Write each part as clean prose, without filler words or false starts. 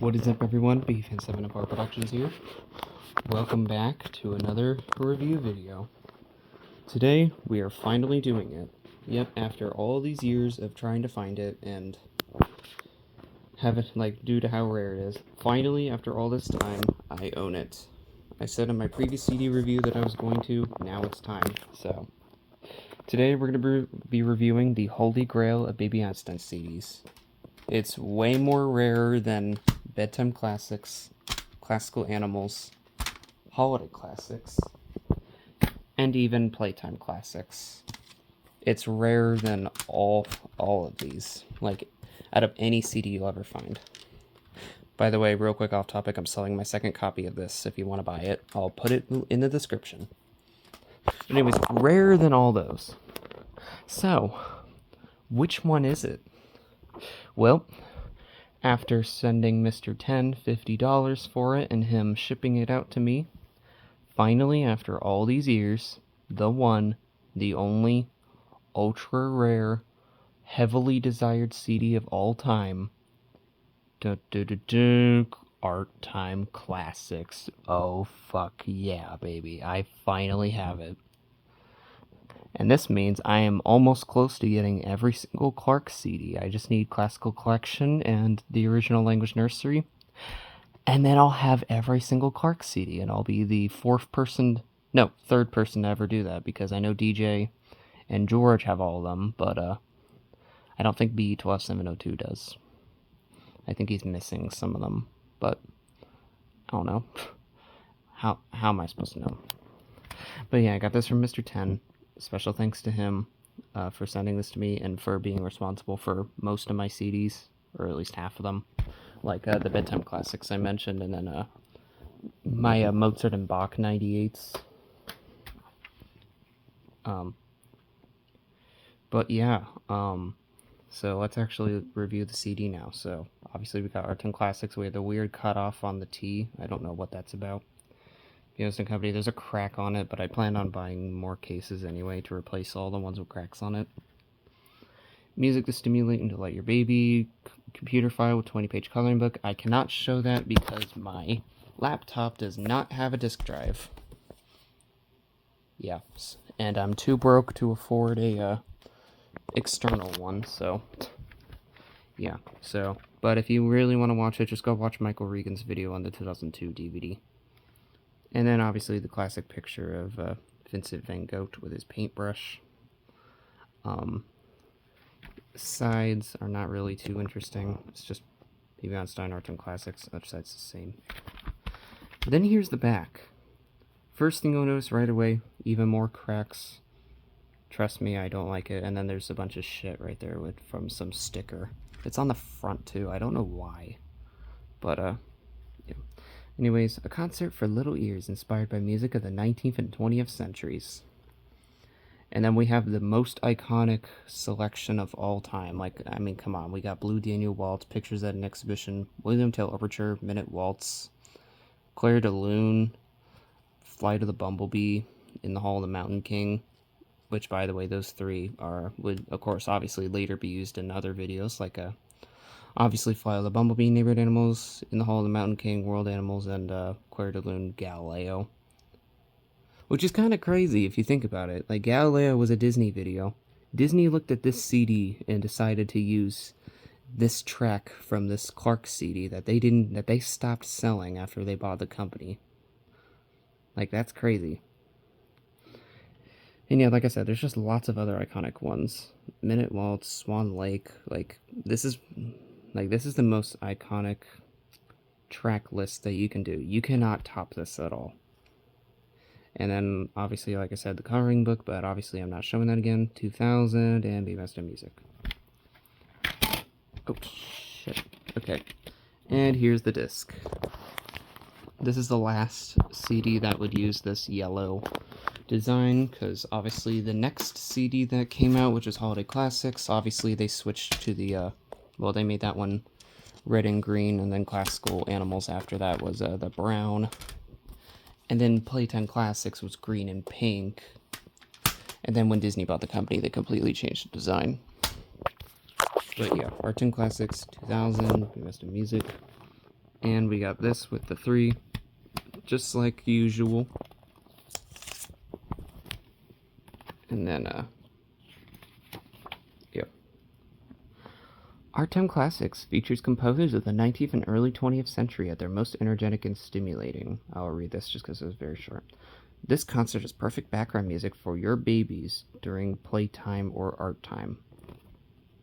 What is up, everyone? BFan7 of our Productions here. Welcome back to another review video. Today, we are finally doing it. Yep, after all these years of trying to find it and have it, due to how rare it is, finally, after all this time, I own it. I said in my previous CD review that I was going to, now it's time. So, today we're going to be reviewing the Holy Grail of Baby Einstein CDs. It's way more rarer than Bedtime Classics, Classical Animals, Holiday Classics, and even Playtime Classics. It's rarer than all of these, out of any CD you'll ever find. By the way, real quick off topic, I'm selling my second copy of this if you want to buy it. I'll put it in the description. But anyways, rarer than all those. So, which one is it? Well, after sending Mr. 10 $50 for it and him shipping it out to me, finally, after all these years, the one, the only, ultra rare, heavily desired CD of all time, Art Time Classics. Oh, fuck yeah, baby. I finally have it. And this means I am almost close to getting every single Clark CD. I just need Classical Collection and the Original Language Nursery. And then I'll have every single Clark CD, and I'll be the third person to ever do that, because I know DJ and George have all of them, but I don't think BE12702 does. I think he's missing some of them, but I don't know. How am I supposed to know? But yeah, I got this from Mr. 10. Special thanks to him for sending this to me and for being responsible for most of my CDs, or at least half of them. Like the Bedtime Classics I mentioned, and then my Mozart and Bach 98s. But yeah, so let's actually review the CD now. So obviously we got Art Time Classics. We have the weird cutoff on the T. I don't know what that's about. Einstein Company, there's a crack on it, but I plan on buying more cases anyway to replace all the ones with cracks on it. Music to stimulate and delight your baby. Computer file with 20-page coloring book. I cannot show that because my laptop does not have a disk drive. Yeah, and I'm too broke to afford a external one, so yeah. So, but if you really want to watch it, just go watch Michael Regan's video on the 2002 DVD. And then obviously the classic picture of Vincent van Gogh with his paintbrush. Sides are not really too interesting. It's just Baby Einstein Art Time Classics. Other side's the same. But then here's the back. First thing you'll notice right away, even more cracks. Trust me, I don't like it. And then there's a bunch of shit right there from some sticker. It's on the front too. I don't know why. But yeah. Anyways, a concert for little ears inspired by music of the 19th and 20th centuries. And then we have the most iconic selection of all time. Come on. We got Blue Daniel Waltz, Pictures at an Exhibition, William Tell Overture, Minute Waltz, Clair de Lune, Flight of the Bumblebee, In the Hall of the Mountain King, which, by the way, those three would, of course, obviously later be used in other videos, obviously, Flight of the Bumblebee, Neighborhood Animals, In the Hall of the Mountain King, World Animals, and Clair de Lune, Galileo. Which is kind of crazy if you think about it. Galileo was a Disney video. Disney looked at this CD and decided to use this track from this Clark CD that they stopped selling after they bought the company. That's crazy. And yeah, like I said, there's just lots of other iconic ones. Minute Waltz, Swan Lake, this is the most iconic track list that you can do. You cannot top this at all. And then, obviously, like I said, the coloring book, but obviously I'm not showing that again. 2000 and Be Best in Music. Oh, shit. Okay. And here's the disc. This is the last CD that would use this yellow design, because obviously the next CD that came out, which is Holiday Classics, obviously they switched to the, they made that one red and green, and then Classical Animals after that was the brown. And then Playtime Classics was green and pink. And then when Disney bought the company, they completely changed the design. But yeah, Art Time Classics 2000, Best in Music. And we got this with the 3, just like usual. And then, yep. Art Time Classics features composers of the 19th and early 20th century at their most energetic and stimulating. I'll read this just because it was very short. This concert is perfect background music for your babies during playtime or art time.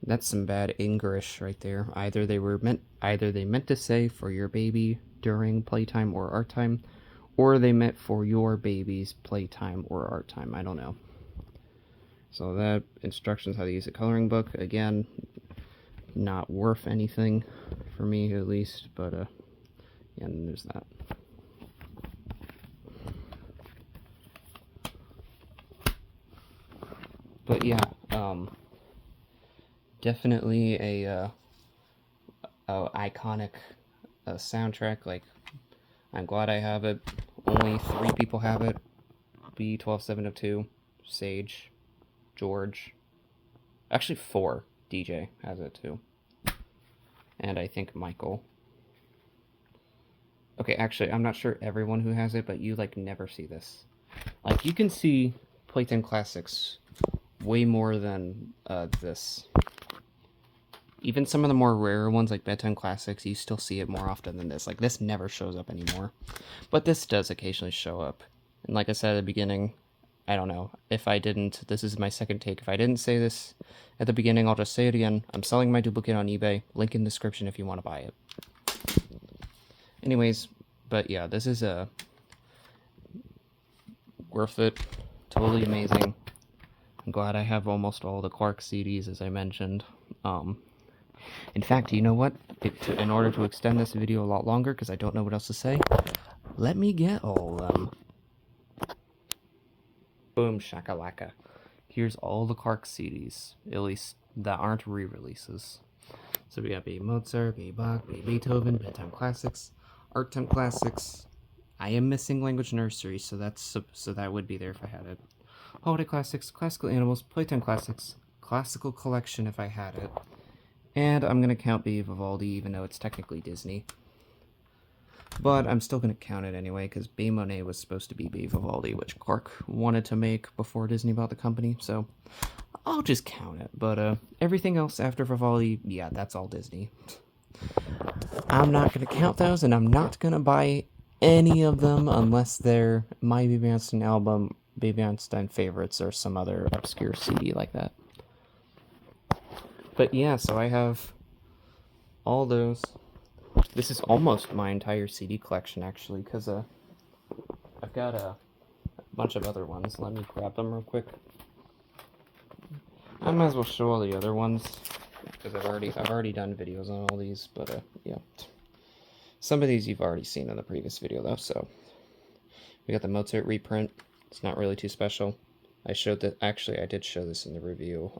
That's some bad English right there. Either they meant to say for your baby during playtime or art time, or they meant for your baby's playtime or art time. I don't know. So that instructions how to use a coloring book, again, not worth anything for me at least, but yeah, and there's that. But yeah, definitely a iconic soundtrack. Like, I'm glad I have it. Only 3 people have it. B12702, Sage, George. Actually 4. DJ has it too. And I think Michael. Okay, actually, I'm not sure everyone who has it, but you, like, never see this. Like, you can see Playtime Classics way more than this. Even some of the more rarer ones, like Bedtime Classics, you still see it more often than this. Like, this never shows up anymore. But this does occasionally show up. And like I said at the beginning, I don't know. If I didn't, this is my second take. If I didn't say this at the beginning, I'll just say it again. I'm selling my duplicate on eBay. Link in the description if you want to buy it. Anyways, but yeah, this is worth it. Totally amazing. I'm glad I have almost all the Clark CDs, as I mentioned. In fact, you know what? In order to extend this video a lot longer, because I don't know what else to say, let me get all of them. Boom shakalaka. Here's all the Clark CDs, at least that aren't re-releases. So we got B. Mozart, B. Bach, B. Beethoven, Bedtime Classics, Art Time Classics. I am missing Language Nursery, so that would be there if I had it. Holiday Classics, Classical Animals, Playtime Classics, Classical Collection if I had it. And I'm going to count B. Vivaldi, even though it's technically Disney. But I'm still going to count it anyway, because B. Monet was supposed to be B. Vivaldi, which Clark wanted to make before Disney bought the company, so I'll just count it. But everything else after Vivaldi, yeah, that's all Disney. I'm not going to count those, and I'm not going to buy any of them unless they're my Baby Einstein album, Baby Einstein favorites, or some other obscure CD like that. But yeah, so I have all those. This is almost my entire CD collection, actually, because I've got a bunch of other ones. Let me grab them real quick. I might as well show all the other ones, because I've already done videos on all these, but yeah. Some of these you've already seen in the previous video, though, so. We got the Mozart reprint. It's not really too special. I showed that, actually, I did show this in the review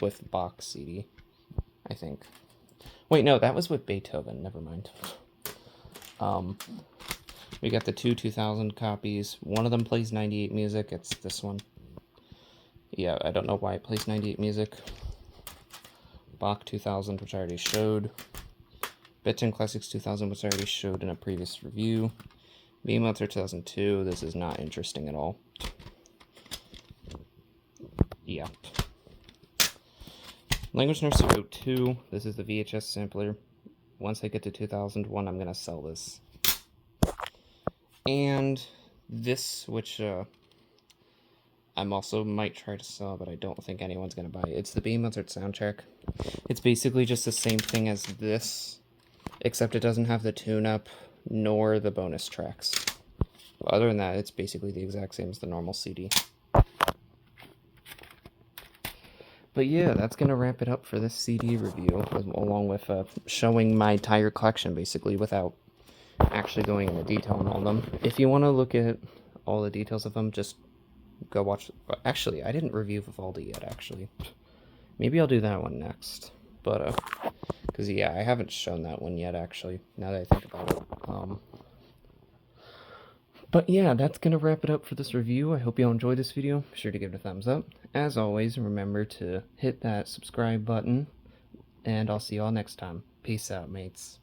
with Bach CD, I think. Wait, no, that was with Beethoven, never mind. We got the 2000 copies. One of them plays 98 music, it's this one. Yeah, I don't know why it plays 98 music. Bach 2000, which I already showed. Bedtime Classics 2000, which I already showed in a previous review. B. Mozart 2002, this is not interesting at all. Yeah. Language Nursery 02, this is the VHS sampler. Once I get to 2001, I'm going to sell this. And this, which I'm also might try to sell, but I don't think anyone's going to buy it. It's the B. Mozart soundtrack. It's basically just the same thing as this, except it doesn't have the tune-up nor the bonus tracks. But other than that, it's basically the exact same as the normal CD. But yeah, that's going to wrap it up for this CD review, along with showing my entire collection, basically, without actually going into detail on all of them. If you want to look at all the details of them, just go watch. Actually, I didn't review Vivaldi yet, actually. Maybe I'll do that one next. But, because, yeah, I haven't shown that one yet, actually, now that I think about it. But yeah, that's going to wrap it up for this review. I hope you all enjoyed this video. Be sure to give it a thumbs up. As always, remember to hit that subscribe button. And I'll see you all next time. Peace out, mates.